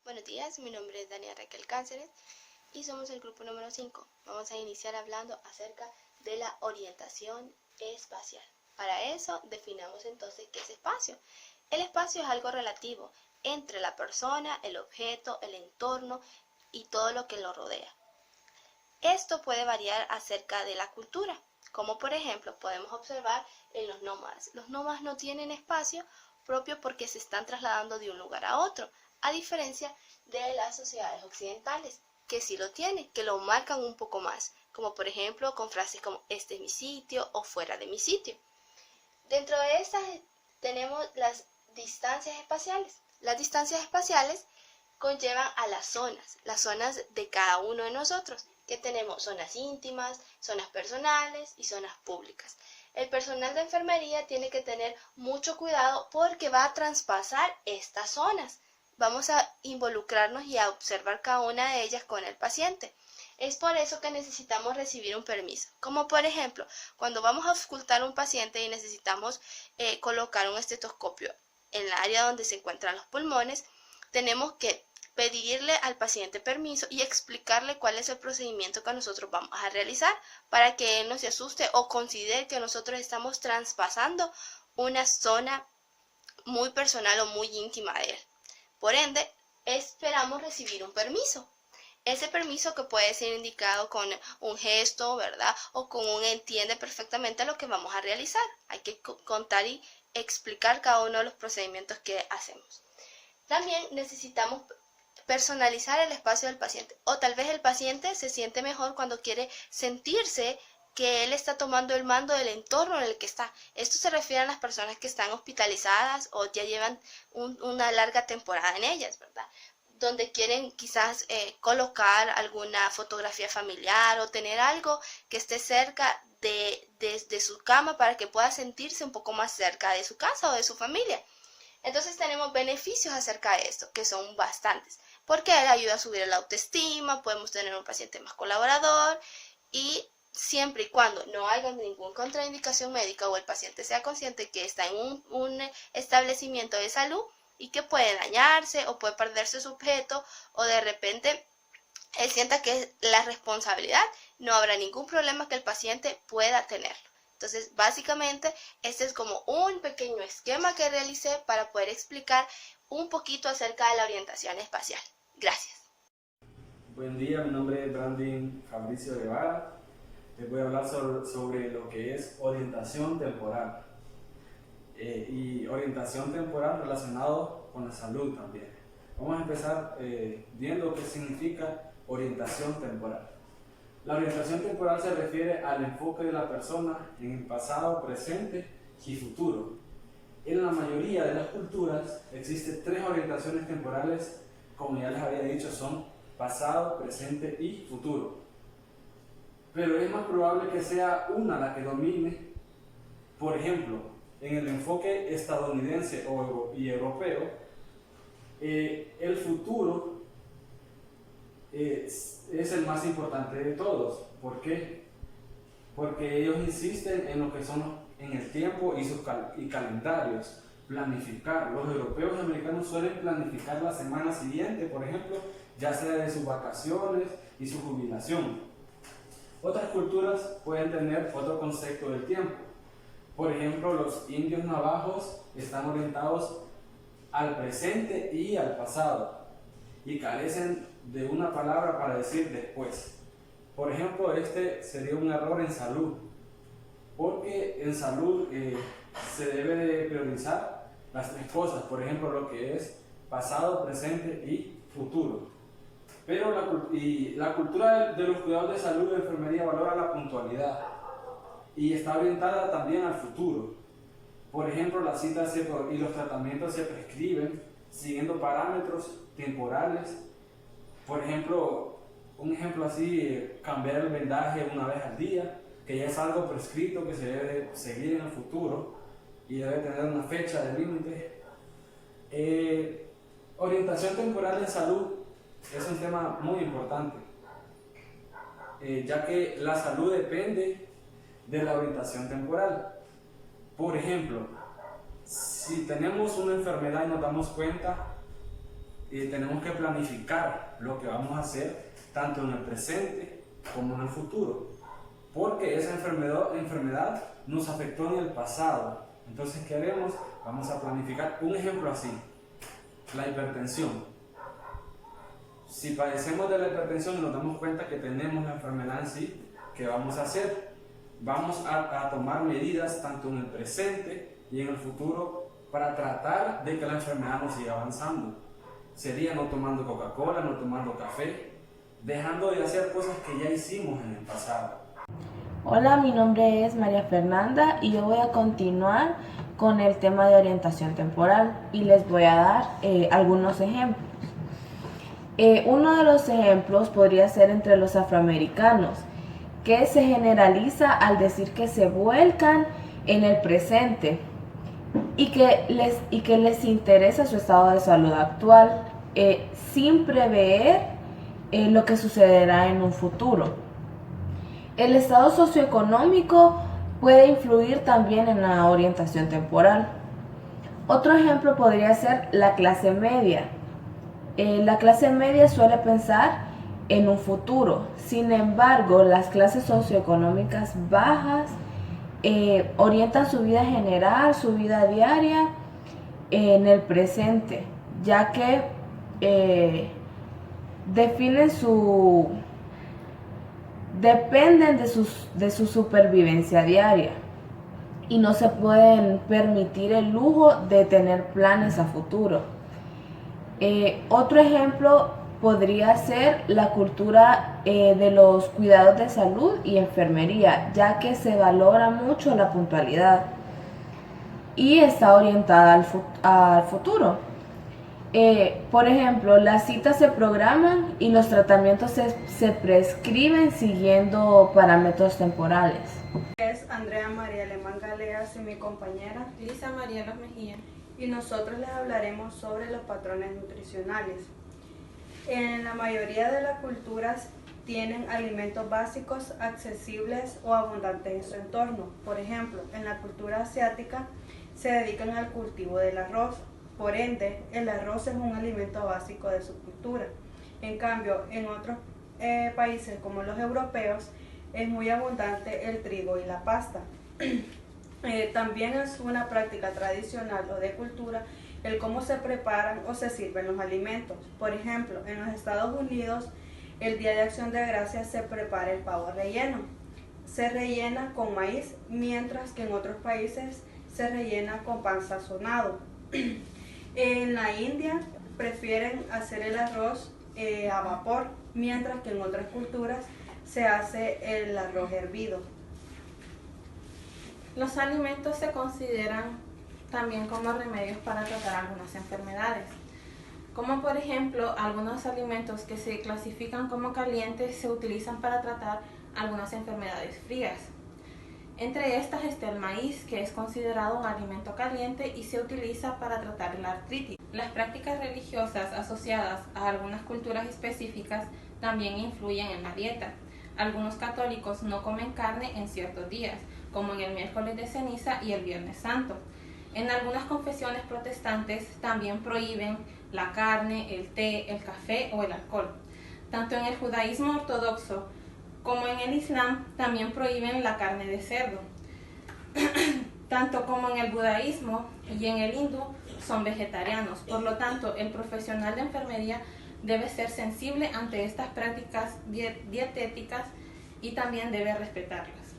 Buenos días, mi nombre es Daniela Raquel Cáceres y somos el grupo número 5. Vamos a iniciar hablando acerca de la orientación espacial. Para eso definamos entonces qué es espacio. El espacio es algo relativo entre la persona, el objeto, el entorno y todo lo que lo rodea. Esto puede variar acerca de la cultura, como por ejemplo podemos observar en los nómadas. Los nómadas no tienen espacio propio porque se están trasladando de un lugar a otro, a diferencia de las sociedades occidentales, que sí lo tienen, que lo marcan un poco más, como por ejemplo con frases como este es mi sitio o fuera de mi sitio. Dentro de estas tenemos las distancias espaciales. Las distancias espaciales conllevan a las zonas de cada uno de nosotros, que tenemos zonas íntimas, zonas personales y zonas públicas. El personal de enfermería tiene que tener mucho cuidado porque va a traspasar estas zonas. Vamos a involucrarnos y a observar cada una de ellas con el paciente. Es por eso que necesitamos recibir un permiso, como por ejemplo, cuando vamos a auscultar a un paciente y necesitamos colocar un estetoscopio en el área donde se encuentran los pulmones, tenemos que pedirle al paciente permiso y explicarle cuál es el procedimiento que nosotros vamos a realizar para que él no se asuste o considere que nosotros estamos traspasando una zona muy personal o muy íntima de él. Por ende, esperamos recibir un permiso. Ese permiso que puede ser indicado con un gesto, ¿verdad? O con un entiende perfectamente lo que vamos a realizar. Hay que contar y explicar cada uno de los procedimientos que hacemos. También necesitamos personalizar el espacio del paciente. O tal vez el paciente se siente mejor cuando quiere sentirse que él está tomando el mando del entorno en el que está. Esto se refiere a las personas que están hospitalizadas o ya llevan una larga temporada en ellas, ¿verdad? Donde quieren quizás colocar alguna fotografía familiar o tener algo que esté cerca de su cama para que pueda sentirse un poco más cerca de su casa o de su familia. Entonces tenemos beneficios acerca de esto, que son bastantes, porque él ayuda a subir la autoestima, podemos tener un paciente más colaborador y siempre y cuando no haya ninguna contraindicación médica o el paciente sea consciente que está en un establecimiento de salud y que puede dañarse o puede perderse su objeto o de repente él sienta que es la responsabilidad, no habrá ningún problema que el paciente pueda tenerlo. Entonces, básicamente, este es como un pequeño esquema que realicé para poder explicar un poquito acerca de la orientación espacial. Gracias. Buen día, mi nombre es Brandon Fabricio Guevara. Les voy a hablar sobre lo que es orientación temporal. Y orientación temporal relacionado con la salud también. Vamos a empezar viendo qué significa orientación temporal. La orientación temporal se refiere al enfoque de la persona en el pasado, presente y futuro. En la mayoría de las culturas existen tres orientaciones temporales, como ya les había dicho, son pasado, presente y futuro. Pero es más probable que sea una la que domine. Por ejemplo, en el enfoque estadounidense y europeo, el futuro es el más importante de todos. ¿Por qué? Porque ellos insisten en lo que son en el tiempo y calendarios, planificar. Los europeos y americanos suelen planificar la semana siguiente, por ejemplo, ya sea de sus vacaciones y su jubilación. Otras culturas pueden tener otro concepto del tiempo. Por ejemplo, los indios navajos están orientados al presente y al pasado y carecen de una palabra para decir después. Por ejemplo, este sería un error en salud, porque en salud se debe de priorizar las tres cosas, por ejemplo, lo que es pasado, presente y futuro. Pero la cultura de los cuidados de salud y de enfermería valora la puntualidad y está orientada también al futuro. Por ejemplo, las citas y los tratamientos se prescriben siguiendo parámetros temporales. Por ejemplo, un ejemplo así, cambiar el vendaje una vez al día, que ya es algo prescrito que se debe seguir en el futuro y debe tener una fecha de límite. Orientación temporal en salud es un tema muy importante, ya que la salud depende de la orientación temporal. Por ejemplo, si tenemos una enfermedad y nos damos cuenta, tenemos que planificar lo que vamos a hacer tanto en el presente como en el futuro, porque esa enfermedad nos afectó en el pasado. Entonces, ¿qué haremos? Vamos a planificar. Un ejemplo así, la hipertensión. Si padecemos de la hipertensión y nos damos cuenta que tenemos la enfermedad en sí, ¿qué vamos a hacer? Vamos a tomar medidas tanto en el presente y en el futuro para tratar de que la enfermedad no siga avanzando. Sería no tomando Coca-Cola, no tomando café, dejando de hacer cosas que ya hicimos en el pasado. Hola, mi nombre es María Fernanda y yo voy a continuar con el tema de orientación temporal y les voy a dar algunos ejemplos. Uno de los ejemplos podría ser entre los afroamericanos, que se generaliza al decir que se vuelcan en el presente y que les interesa su estado de salud actual sin prever lo que sucederá en un futuro. El estado socioeconómico puede influir también en la orientación temporal. Otro ejemplo podría ser la clase media. La clase media suele pensar en un futuro. Sin embargo, las clases socioeconómicas bajas orientan su vida general, su vida diaria en el presente, ya que dependen de su supervivencia diaria y no se pueden permitir el lujo de tener planes a futuro. Otro ejemplo podría ser la cultura de los cuidados de salud y enfermería, ya que se valora mucho la puntualidad y está orientada al futuro. Por ejemplo, las citas se programan y los tratamientos se prescriben siguiendo parámetros temporales. Es Andrea María Alemán Galeas y mi compañera Lisa María Los Mejía. Y nosotros les hablaremos sobre los patrones nutricionales. En la mayoría de las culturas tienen alimentos básicos accesibles o abundantes en su entorno. Por ejemplo, en la cultura asiática se dedican al cultivo del arroz. Por ende, el arroz es un alimento básico de su cultura. En cambio, en otros países como los europeos es muy abundante el trigo y la pasta. También es una práctica tradicional o de cultura el cómo se preparan o se sirven los alimentos. Por ejemplo, en los Estados Unidos, el Día de Acción de Gracias se prepara el pavo relleno. Se rellena con maíz, mientras que en otros países se rellena con pan sazonado. En la India prefieren hacer el arroz a vapor, mientras que en otras culturas se hace el arroz hervido. Los alimentos se consideran también como remedios para tratar algunas enfermedades, como por ejemplo algunos alimentos que se clasifican como calientes se utilizan para tratar algunas enfermedades frías. Entre estas está el maíz, que es considerado un alimento caliente y se utiliza para tratar la artritis. Las prácticas religiosas asociadas a algunas culturas específicas también influyen en la dieta. Algunos católicos no comen carne en ciertos días, como en el miércoles de ceniza y el viernes santo. En algunas confesiones protestantes también prohíben la carne, el té, el café o el alcohol. Tanto en el judaísmo ortodoxo como en el Islam también prohíben la carne de cerdo. Tanto como en el budaísmo y en el hindú son vegetarianos. Por lo tanto, el profesional de enfermería debe ser sensible ante estas prácticas dietéticas y también debe respetarlas.